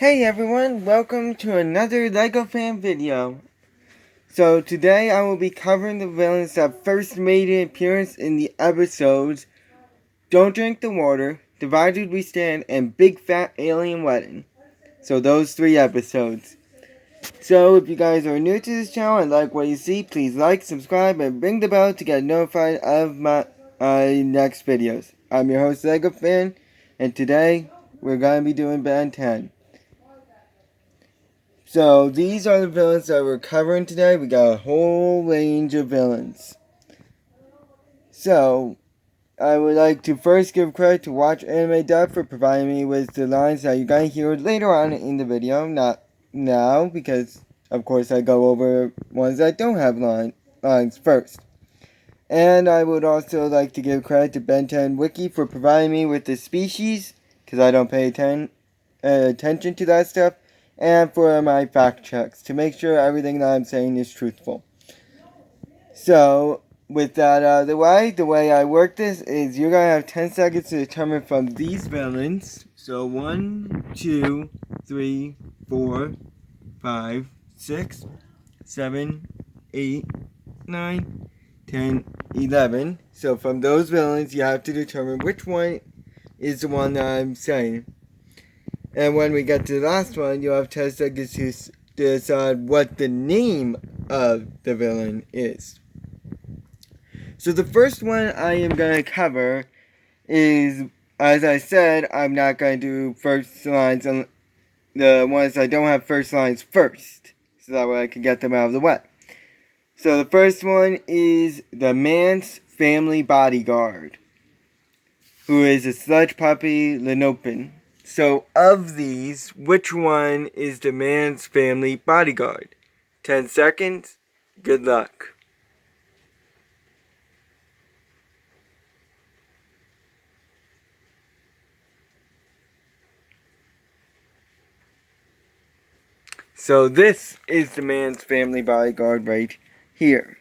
Hey everyone, welcome to another LEGO fan video. So today I will be covering the villains that first made an appearance in the episodes Don't Drink the Water, Divided We Stand, and Big Fat Alien Wedding. So those 3 episodes. So if you guys are new to this channel and like what you see, please like, subscribe, and ring the bell to get notified of my next videos. I'm your host LEGO fan, and today we're going to be doing Ben 10. So these are the villains that we're covering today. We got a whole range of villains. So I would like to first give credit to Watch Anime Dub for providing me with the lines that you're going to hear later on in the video. Not now, because of course I go over ones that don't have lines first. And I would also like to give credit to Ben 10 Wiki for providing me with the species, because I don't pay attention to that stuff, and for my fact checks to make sure everything that I'm saying is truthful. So, with that out of the way I work this is you're going to have 10 seconds to determine from these villains. So 1, 2, 3, 4, 5, 6, 7, 8, 9, 10, 11. So from those villains you have to determine which one is the one that I'm saying. And when we get to the last one, you'll have 10 seconds to decide what the name of the villain is. So the first one I am going to cover is, as I said, I'm not going to do first lines on the ones I don't have first lines first. So that way I can get them out of the way. So the first one is the man's family bodyguard, who is a sludge puppy lenopen. So, of these, which one is the man's family bodyguard? 10 seconds. Good luck. So, this is the man's family bodyguard right here.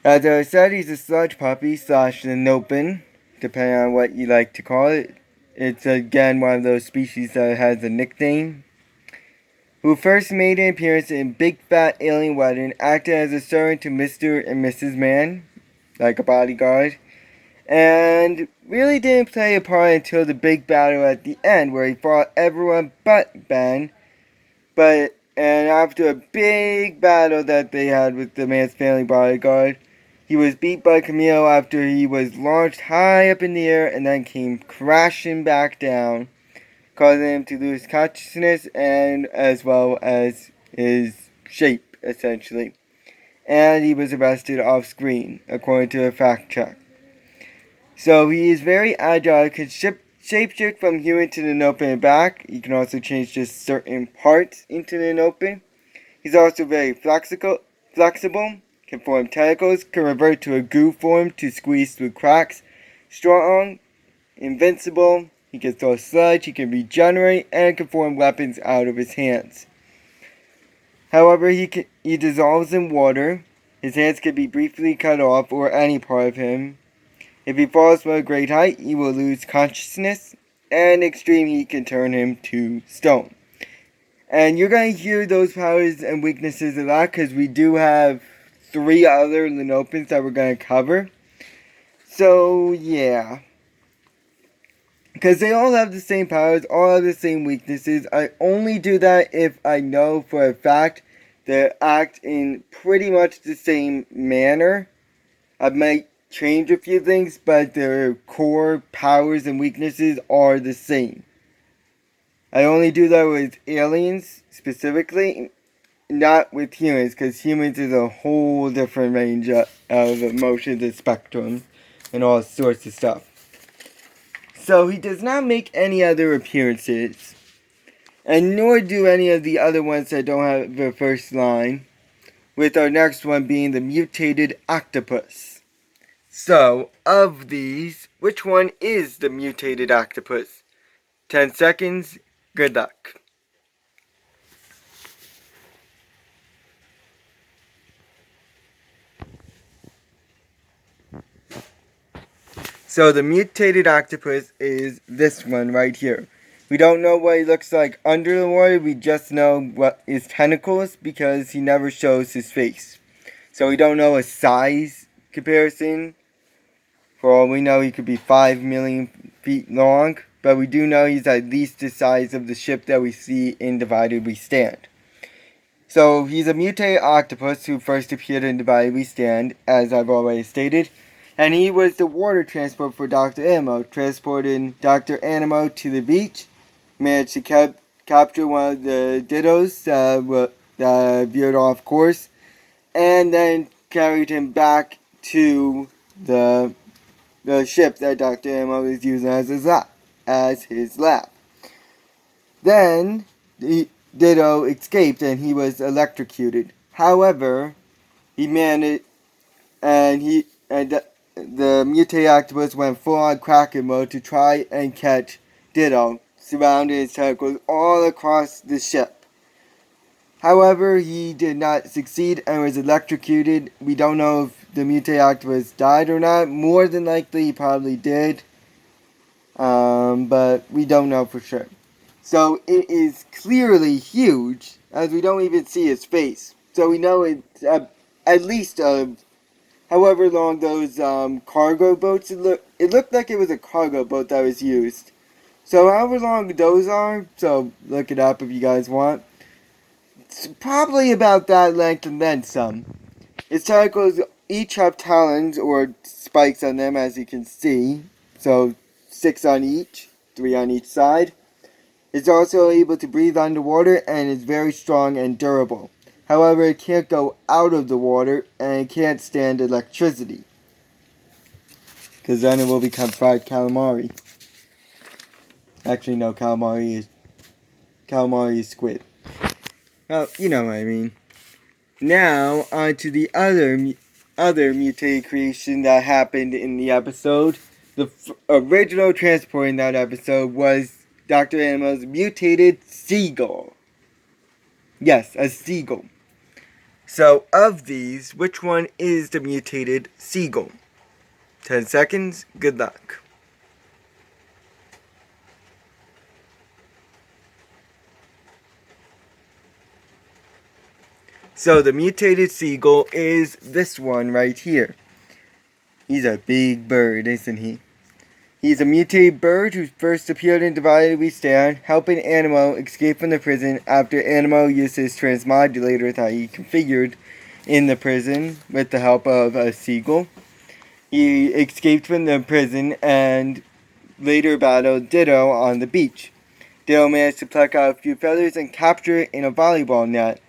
As I said, he's a sludge puppy / lenopen, depending on what you like to call it. It's again one of those species that has a nickname. Who first made an appearance in Big Fat Alien Wedding, acted as a servant to Mr. and Mrs. Man, like a bodyguard, and really didn't play a part until the big battle at the end, where he fought everyone but Ben. And after a big battle that they had with the man's family bodyguard, he was beat by Camille after he was launched high up in the air and then came crashing back down, causing him to lose consciousness and as well as his shape, essentially. And he was arrested off screen, according to a fact check. So he is very agile, can shapeshift from human to lenopen and back. He can also change just certain parts into lenopen. He's also very flexible, can form tentacles, can revert to a goo form to squeeze through cracks, strong, invincible. He can throw sludge, he can regenerate, and can form weapons out of his hands. However, he dissolves in water. His hands can be briefly cut off, or any part of him. If he falls from a great height, he will lose consciousness, and extreme heat can turn him to stone. And you're going to hear those powers and weaknesses a lot, because we do have 3 other lenopens that we're going to cover. So, yeah. Because they all have the same powers, all have the same weaknesses. I only do that if I know for a fact they act in pretty much the same manner. I might change a few things, but their core powers and weaknesses are the same. I only do that with aliens, specifically, not with humans, because humans is a whole different range of emotions and spectrum, and all sorts of stuff. So he does not make any other appearances, and nor do any of the other ones that don't have the first line, with our next one being the mutated octopus. So, of these, which one is the mutated octopus? 10 seconds, good luck. So the mutated octopus is this one right here. We don't know what he looks like under the water. We just know what his tentacles because he never shows his face. So we don't know a size comparison. For all we know, he could be 5 million feet long. But we do know he's at least the size of the ship that we see in Divided We Stand. So he's a mutated octopus who first appeared in Divided We Stand, as I've already stated. And he was the water transport for Dr. Animo, transporting Dr. Animo to the beach. Managed to capture one of the dittos that veered off course, and then carried him back to the ship that Dr. Animo was using as his lab. Then the ditto escaped and he was electrocuted. However, he managed, the mutated octopus went full on Kraken mode to try and catch Ditto, surrounding his tentacles all across the ship. However, he did not succeed and was electrocuted. We don't know if the mutated octopus died or not. More than likely, he probably did. But we don't know for sure. So it is clearly huge, as we don't even see his face. So we know it's at least however long those cargo boats, it looked like it was a cargo boat that was used. So however long those are, so look it up if you guys want. It's probably about that length and then some. Its tentacles each have talons or spikes on them, as you can see. So 6 on each, 3 on each side. It's also able to breathe underwater and is very strong and durable. However, it can't go out of the water and it can't stand electricity, because then it will become fried calamari. Actually, no, calamari is squid. Well, you know what I mean. Now, on to the other mutated creation that happened in the episode. The original transport in that episode was Dr. Animo's mutated seagull. Yes, a seagull. So, of these, which one is the mutated seagull? 10 seconds, good luck. So, the mutated seagull is this one right here. He's a big bird, isn't he? He's a mutated bird who first appeared in Divided We Stand, helping Animo escape from the prison after Animo used his transmodulator that he configured in the prison with the help of a seagull. He escaped from the prison and later battled Ditto on the beach. Ditto managed to pluck out a few feathers and capture it in a volleyball net.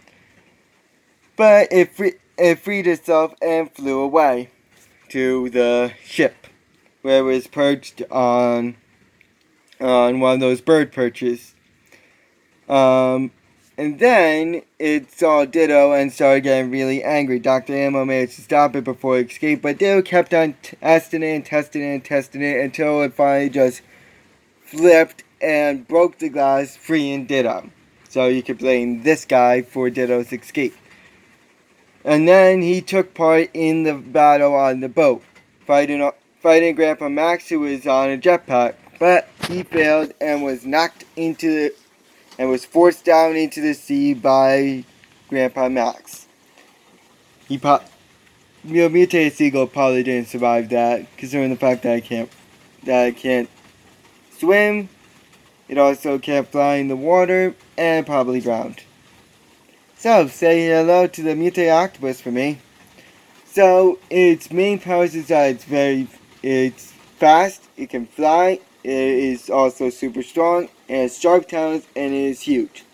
But it freed itself and flew away to the ship, where it was perched on one of those bird perches. And then it saw Ditto and started getting really angry. Dr. Animo managed to stop it before it escaped, but Ditto kept on testing it until it finally just flipped and broke the glass, freeing Ditto. So you could blame this guy for Ditto's escape. And then he took part in the battle on the boat, fighting Grandpa Max, who was on a jetpack, but he failed and was forced down into the sea by Grandpa Max. Mutated seagull probably didn't survive that, considering the fact that I can't swim. It also can't fly in the water, and probably drowned. So, say hello to the mutated octopus for me. So, its main powers is that it's fast, it can fly, it is also super strong, and has sharp talons, and it is huge.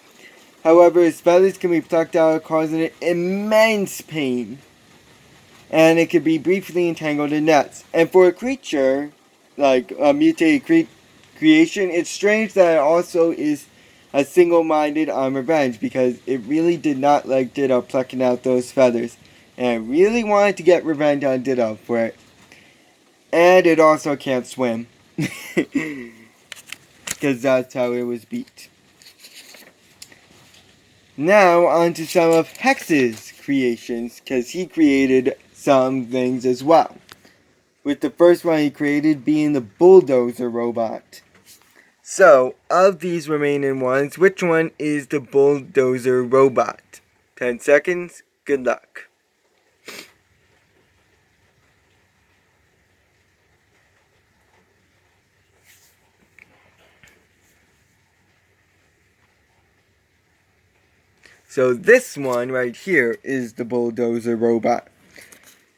However, its feathers can be plucked out, causing it immense pain. And it can be briefly entangled in nets. And for a creature, like a mutated creation, it's strange that it also is a single-minded on revenge, because it really did not like Ditto plucking out those feathers. And I really wanted to get revenge on Ditto for it. And it also can't swim. Because that's how it was beat. Now, on to some of Hex's creations, because he created some things as well. With the first one he created being the bulldozer robot. So, of these remaining ones, which one is the bulldozer robot? 10 seconds, good luck. So this one right here is the bulldozer robot.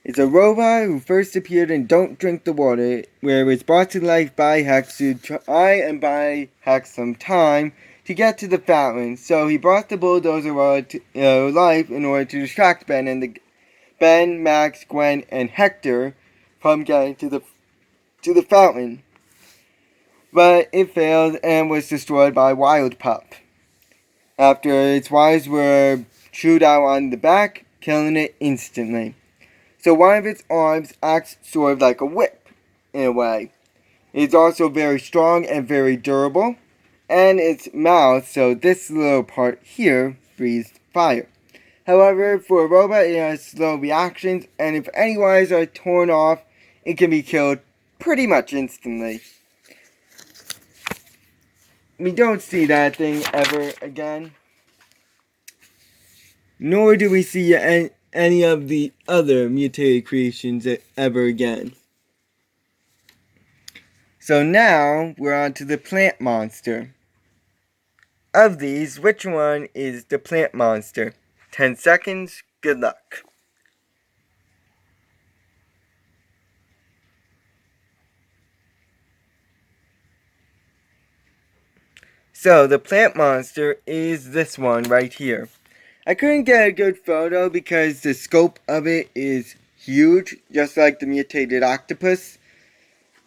It's a robot who first appeared in Don't Drink the Water, where it was brought to life by Hex to try and buy Hex some time to get to the fountain. So he brought the bulldozer robot to life in order to distract Ben, Max, Gwen, and Hector from getting to the fountain. But it failed and was destroyed by Wild Pup after its wires were chewed out on the back, killing it instantly. So one of its arms acts sort of like a whip, in a way. It's also very strong and very durable. And its mouth, so this little part here, breathes fire. However, for a robot, it has slow reactions, and if any wires are torn off, it can be killed pretty much instantly. We don't see that thing ever again. Nor do we see any of the other mutated creations ever again. So now we're on to the plant monster. Of these, which one is the plant monster? 10 seconds, good luck. So the plant monster is this one right here. I couldn't get a good photo because the scope of it is huge, just like the mutated octopus.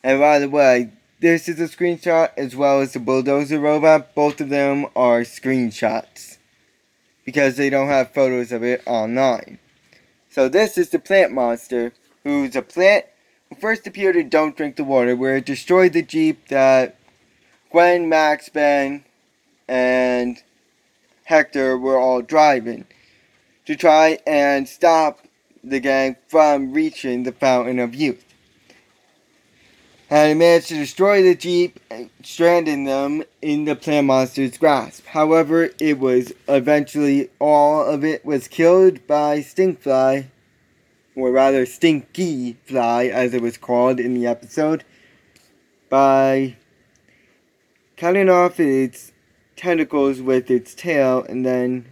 And by the way, this is a screenshot as well as the bulldozer robot. Both of them are screenshots because they don't have photos of it online. So this is the plant monster, who's a plant who first appeared in Don't Drink the Water, where it destroyed the Jeep that Gwen, Max, Ben, and Hector were all driving to try and stop the gang from reaching the Fountain of Youth. And it managed to destroy the Jeep, stranding them in the plant monster's grasp. However, it was eventually, all of it was killed by Stinkfly, or rather Stinky Fly as it was called in the episode, by cutting off its tentacles with its tail and then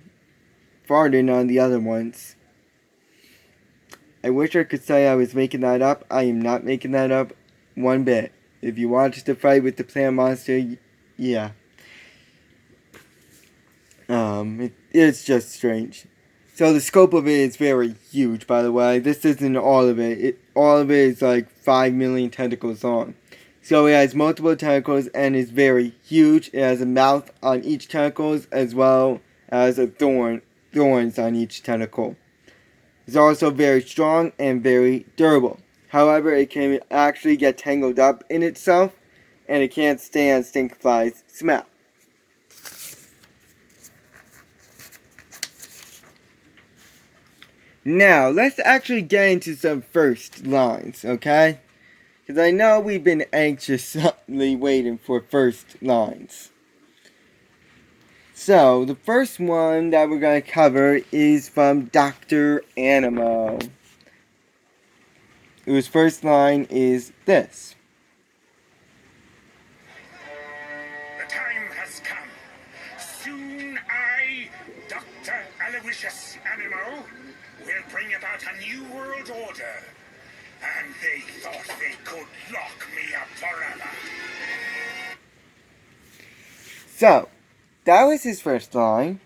farting on the other ones. I wish I could say I was making that up. I am not making that up one bit. If you watch the fight with the plant monster, yeah. It's just strange. So the scope of it is very huge, by the way. This isn't all of it. All of it is like 5 million tentacles long. So it has multiple tentacles and is very huge. It has a mouth on each tentacle as well as thorns on each tentacle. It's also very strong and very durable. However, it can actually get tangled up in itself and it can't stand Stinkfly's smell. Now, let's actually get into some first lines, okay? Because I know we've been anxiously waiting for first lines. So, the first one that we're going to cover is from Dr. Animo, whose first line is this. The time has come. Soon I, Dr. Aloysius Animo, will bring about a new world order. And they thought they could lock me up forever. So, that was his first line.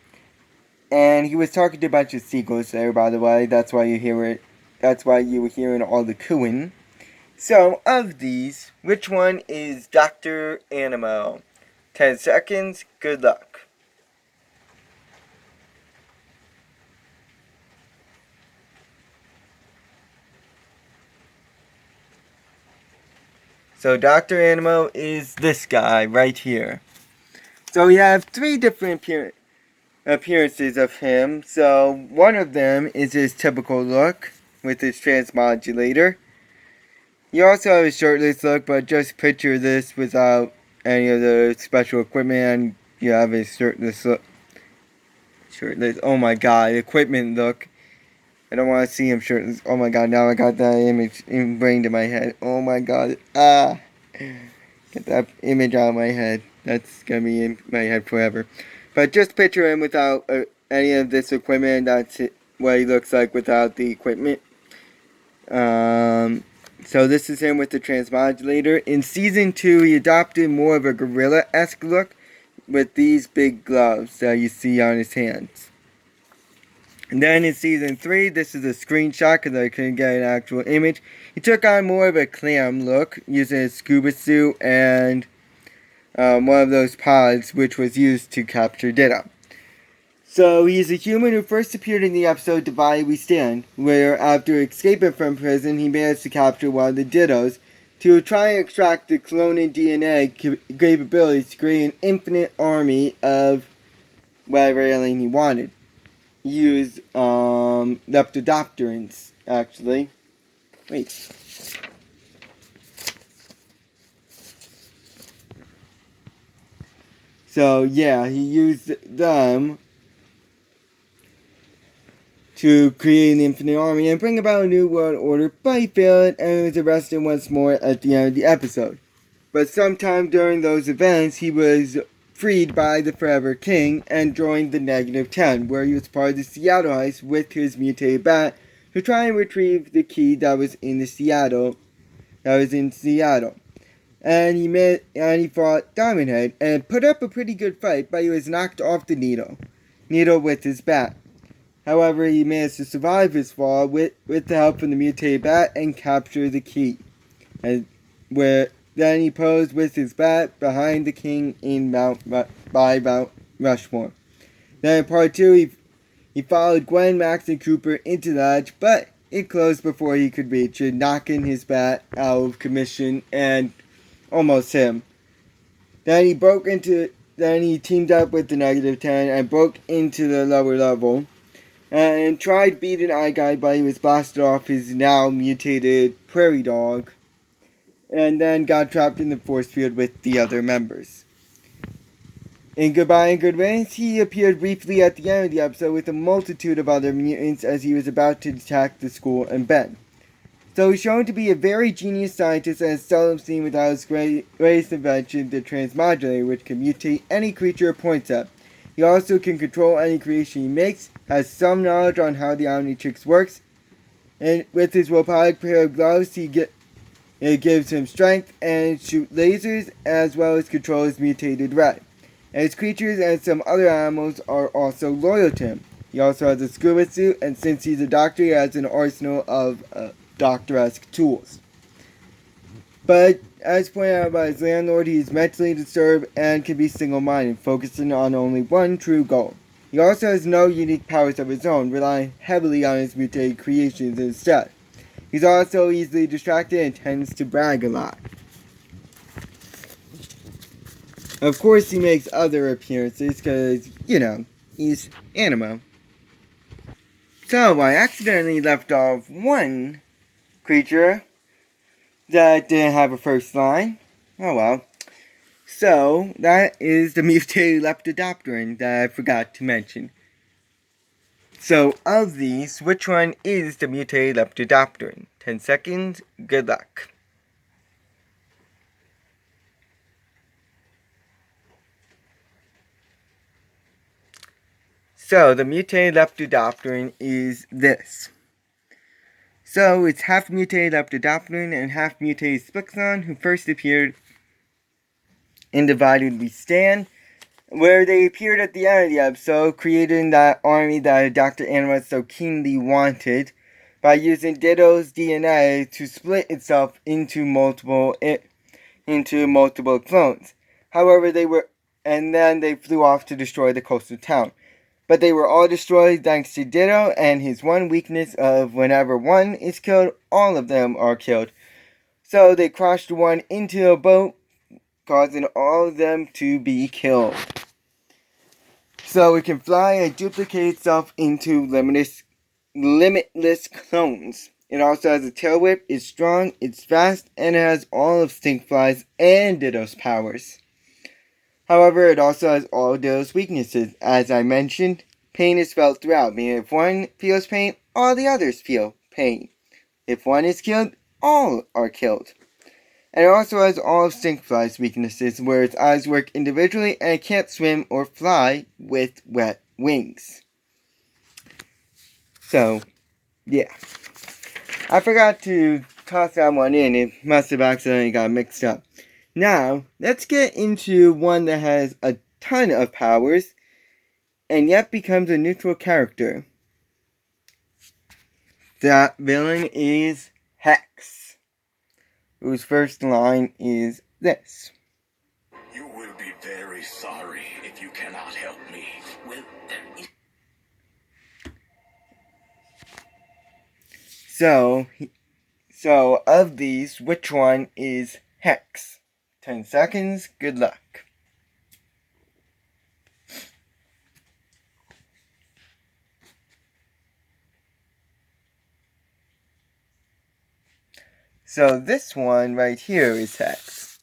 And he was talking to a bunch of seagulls there, by the way. That's why you hear it. That's why you were hearing all the cooing. So, of these, which one is Dr. Animo? 10 seconds, good luck. So Dr. Animo is this guy right here. So we have 3 different appearances of him. So one of them is his typical look with his transmodulator. You also have a shirtless look, but just picture this without any of the special equipment, and you have his shirtless, oh my god, equipment look. I don't want to see him shirtless. Oh my god, now I got that image ingrained in my head. Oh my god, get that image out of my head. That's gonna be in my head forever. But just picture him without any of this equipment. That's what he looks like without the equipment. So this is him with the transmodulator. In season 2, he adopted more of a gorilla-esque look with these big gloves that you see on his hands. And then in season 3, this is a screenshot because I couldn't get an actual image. He took on more of a clam look using a scuba suit and one of those pods which was used to capture Ditto. So he's a human who first appeared in the episode Divide We Stand, where after escaping from prison he managed to capture one of the Dittos to try and extract the cloning DNA capabilities to create an infinite army of whatever alien he wanted. He used lepidopterans, actually. Wait. So yeah, he used them to create an infinite army and bring about a new world order, but he failed and was arrested once more at the end of the episode. But sometime during those events, he was freed by the Forever King and joined the -10, where he was part of the Seattle heist with his mutated bat to try and retrieve the key that was in Seattle. And he fought Diamond Head and put up a pretty good fight, but he was knocked off the needle with his bat. However, he managed to survive his fall with the help from the mutated bat and capture the key. Then he posed with his bat behind the king in Mount Rushmore. Then in part 2, he followed Gwen, Max, and Cooper into the Lodge, but it closed before he could reach it, knocking his bat out of commission and almost him. Then he teamed up with the -10 and broke into the lower level and tried beating Eye Guy, but he was blasted off his now mutated prairie dog and then got trapped in the force field with the other members. In Goodbye and Good Riddance, he appeared briefly at the end of the episode with a multitude of other mutants as he was about to attack the school and Ben. So he's shown to be a very genius scientist and is seldom seen without his greatest invention, the transmodulator, which can mutate any creature it points at. He also can control any creation he makes, has some knowledge on how the Omnitrix works, and with his robotic pair of gloves, it gives him strength and shoot lasers, as well as control his mutated rat. And his creatures and some other animals are also loyal to him. He also has a scuba suit, and since he's a doctor, he has an arsenal of doctor-esque tools. But as pointed out by his landlord, he is mentally disturbed and can be single-minded, focusing on only one true goal. He also has no unique powers of his own, relying heavily on his mutated creations instead. He's also easily distracted and tends to brag a lot. Of course, he makes other appearances because, he's Animo. So, I accidentally left off one creature that didn't have a first line. Oh well. So, that is the mutated lepidopteran that I forgot to mention. So, of these, which one is the mutated lepidopteran? 10 seconds, good luck. So, the mutated lepidopteran is this. So, it's half mutated lepidopteran and half mutated Spixon, who first appeared in Divided We Stand, where they appeared at the end of the episode, creating that army that Dr. Animo so keenly wanted by using Ditto's DNA to split itself into multiple clones. However, then they flew off to destroy the coastal town. But they were all destroyed thanks to Ditto and his one weakness of whenever one is killed, all of them are killed. So they crashed one into a boat, causing all of them to be killed. So it can fly and duplicate itself into limitless clones. It also has a tail whip, it's strong, it's fast, and it has all of Stinkfly's and Ditto's powers. However, it also has all those weaknesses. As I mentioned, pain is felt throughout, meaning if one feels pain, all the others feel pain. If one is killed, all are killed. And it also has all of stinkfly's weaknesses, where its eyes work individually and it can't swim or fly with wet wings. So, yeah. I forgot to toss that one in. It must have accidentally got mixed up. Now, let's get into one that has a ton of powers and yet becomes a neutral character. That villain is Hex, whose first line is this. You will be very sorry if you cannot help me. Well, then... So of these, which one is Hex? 10 seconds, good luck. So this one right here is Hex.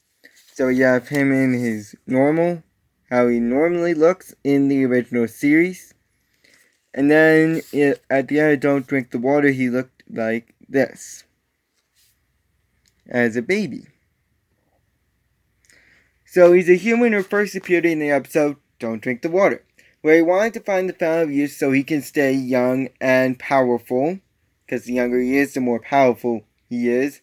So you have him in his normal, how he normally looks in the original series. And then at the end of Don't Drink the Water, he looked like this. As a baby. So he's a human who first appeared in the episode Don't Drink the Water, where he wanted to find the fountain of youth so he can stay young and powerful. Because the younger he is, the more powerful he is.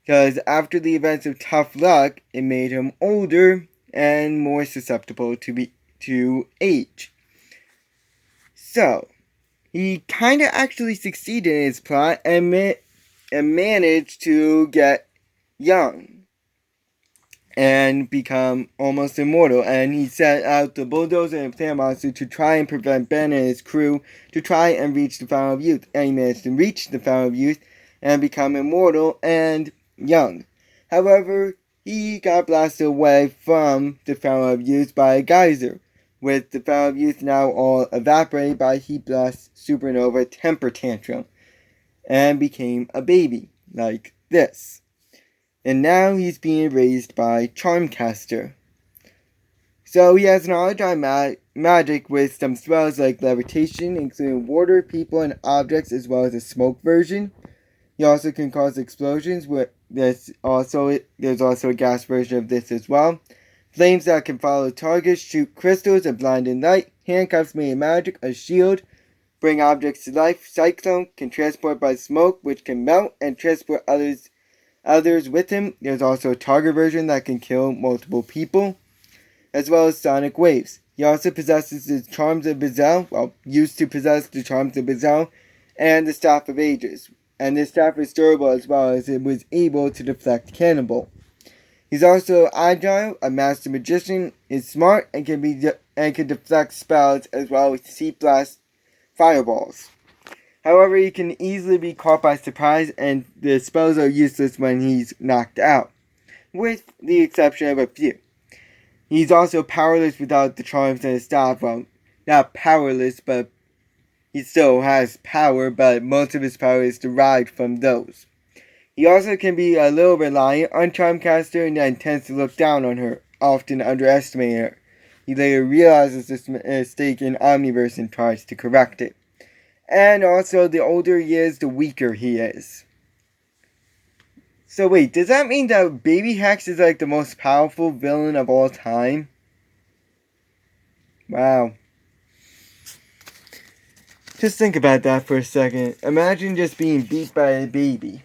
Because after the events of Tough Luck, it made him older and more susceptible to age. So, he kind of actually succeeded in his plot and managed to get young and become almost immortal. And he set out the bulldozer and plant monster to try and prevent Ben and his crew to try and reach the fountain of youth. And he managed to reach the fountain of youth and become immortal and young. However, he got blasted away from the fountain of youth by a geyser, with the fountain of youth now all evaporated by a heat blast supernova temper tantrum, and became a baby, like this. And now he's being raised by Charmcaster. So he has knowledge on magic with some spells like levitation, including water, people, and objects, as well as a smoke version. He also can cause explosions. There's also a gas version of this as well. Flames that can follow targets, shoot crystals of blinding light, handcuffs made of magic, a shield, bring objects to life, cyclone, can transport by smoke, which can melt and transport others with him. There's also a target version that can kill multiple people, as well as sonic waves. He also possesses the charms of Bezel, used to possess the charms of Bezel, and the Staff of Ages. And this staff is durable as well, as it was able to deflect cannonball. He's also agile, a master magician, is smart, and can deflect spells as well as seed blast fireballs. However, he can easily be caught by surprise, and the spells are useless when he's knocked out, with the exception of a few. He's also powerless without the charms and his staff. Well, not powerless, but he still has power, but most of his power is derived from those. He also can be a little reliant on Charmcaster and then tends to look down on her, often underestimating her. He later realizes this mistake in Omniverse and tries to correct it. And also, the older he is, the weaker he is. So wait, does that mean that Baby Hex is like the most powerful villain of all time? Wow. Just think about that for a second. Imagine just being beat by a baby.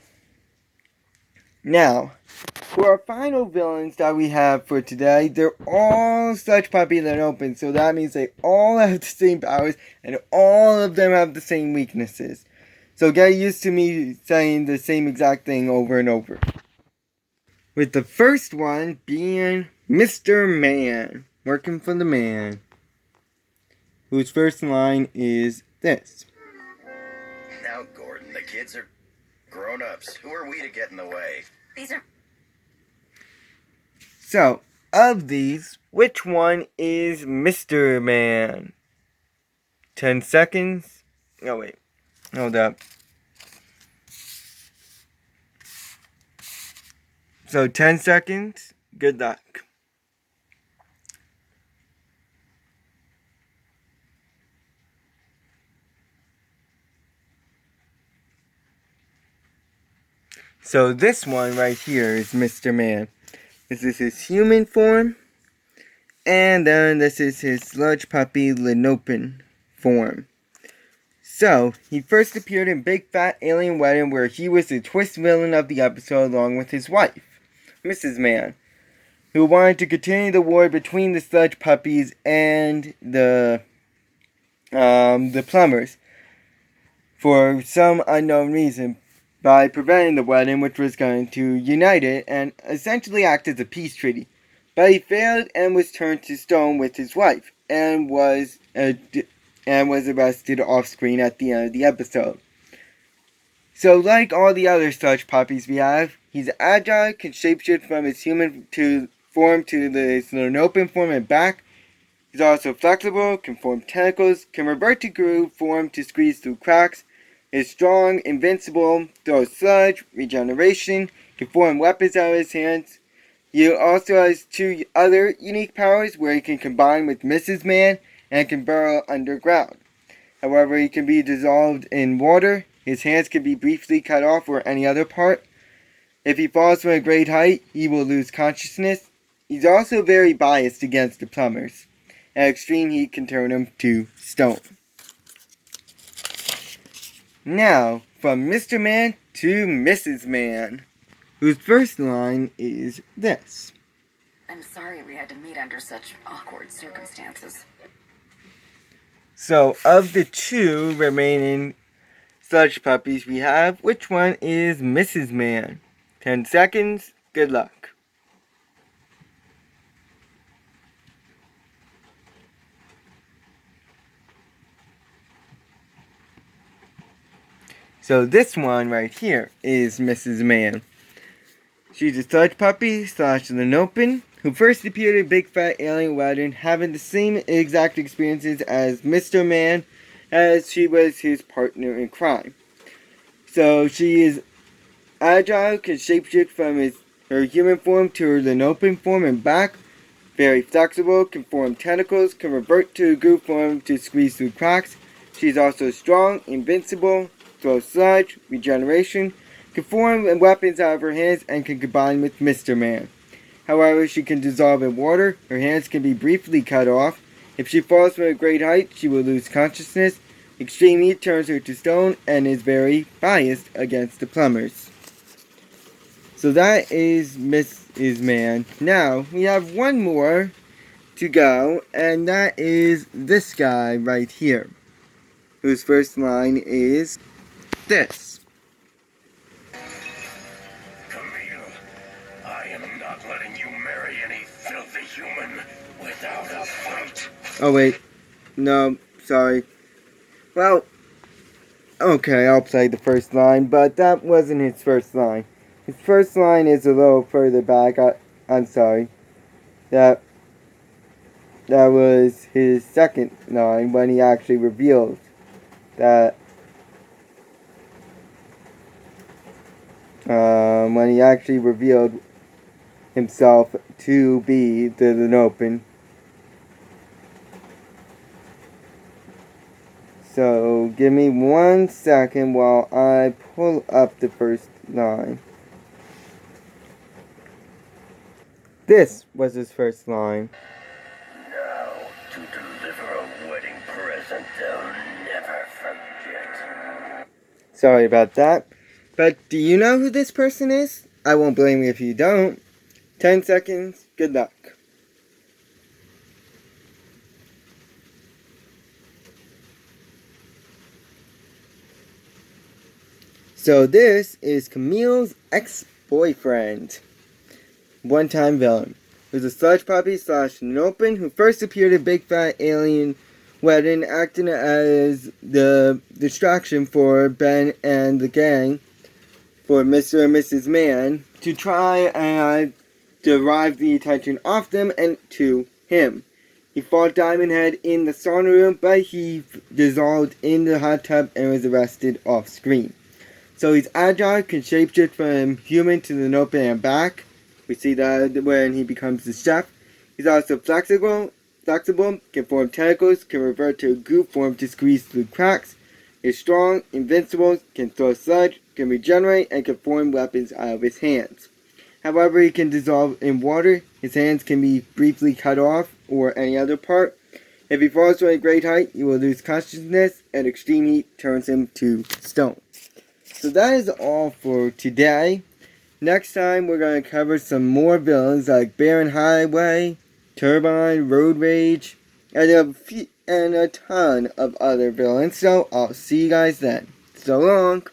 Now, for our final villains that we have for today, they're all Sludge Puppy lenopen, so that means they all have the same powers, and all of them have the same weaknesses. So get used to me saying the same exact thing over and over. With the first one being Mr. Man, working for the man, whose first line is this. Now, Gordon, the kids are grown-ups. Who are we to get in the way? These are... So, of these, which one is Mr. Man? 10 seconds. Oh, wait. Hold up. So, 10 seconds. Good luck. So this one right here is Mr. Man. This is his human form. And then this is his sludge puppy lenopen form. So, he first appeared in Big Fat Alien Wedding, where he was the twist villain of the episode along with his wife, Mrs. Man, who wanted to continue the war between the sludge puppies and the plumbers for some unknown reason by preventing the wedding, which was going to unite it and essentially act as a peace treaty. But he failed and was turned to stone with his wife and was arrested off screen at the end of the episode. So like all the other sludge puppies we have, he's agile, can shapeshift from his human form to the lenopen form and back. He's also flexible, can form tentacles, can revert to groove form to squeeze through cracks, is strong, invincible, throws sludge, regeneration, can form weapons out of his hands. He also has two other unique powers where he can combine with Mrs. Man and can burrow underground. However, he can be dissolved in water, his hands can be briefly cut off or any other part. If he falls from a great height, he will lose consciousness. He's also very biased against the plumbers. And extreme heat can turn him to stone. Now, from Mr. Man to Mrs. Man, whose first line is this. I'm sorry we had to meet under such awkward circumstances. So, of the two remaining sludge puppies we have, which one is Mrs. Man? 10 seconds, good luck. So this one right here is Mrs. Man. She's a sludge puppy / lenopen who first appeared in Big Fat Alien Wedding, having the same exact experiences as Mr. Man, as she was his partner in crime. So she is agile, can shapeshift from her human form to her lenopen form and back. Very flexible, can form tentacles, can revert to her groove form to squeeze through cracks. She's also strong, invincible, throws sludge, regeneration, can form weapons out of her hands, and can combine with Mr. Man. However, she can dissolve in water, her hands can be briefly cut off. If she falls from a great height, she will lose consciousness. Extreme heat turns her to stone and is very biased against the plumbers. So that is Mrs. Man. Now, we have one more to go, and that is this guy right here, whose first line is this. Camille, I am not letting you marry any filthy human without a fight. Oh wait, no, sorry. Well, okay, I'll play the first line, but that wasn't his first line. His first line is a little further back. I'm sorry. That was his second line when he actually revealed that when he actually revealed himself to be the lenopen. So give me 1 second while I pull up the first line. This was his first line. Now, to deliver a wedding present they'll never forget. Sorry about that. But do you know who this person is? I won't blame you if you don't. 10 seconds, good luck. So this is Camille's ex-boyfriend. One-time villain. Who's a sludge puppy / lenopen who first appeared in Big Fat Alien Wedding, acting as the distraction for Ben and the gang, for Mr. and Mrs. Man, to try and derive the attention off them and to him. He fought Diamond Head in the sauna room, but he dissolved in the hot tub and was arrested off screen. So he's agile, can shapeshift from human to lenopen and back. We see that when he becomes the chef. He's also flexible, can form tentacles, can revert to a goop form to squeeze through cracks. Is strong, invincible, can throw sludge, can regenerate and can form weapons out of his hands. However, he can dissolve in water, his hands can be briefly cut off, or any other part. If he falls to a great height, he will lose consciousness, and extreme heat turns him to stone. So that is all for today. Next time, we're going to cover some more villains like Barren Highway, Turbine, Road Rage, and a ton of other villains. So I'll see you guys then. So long.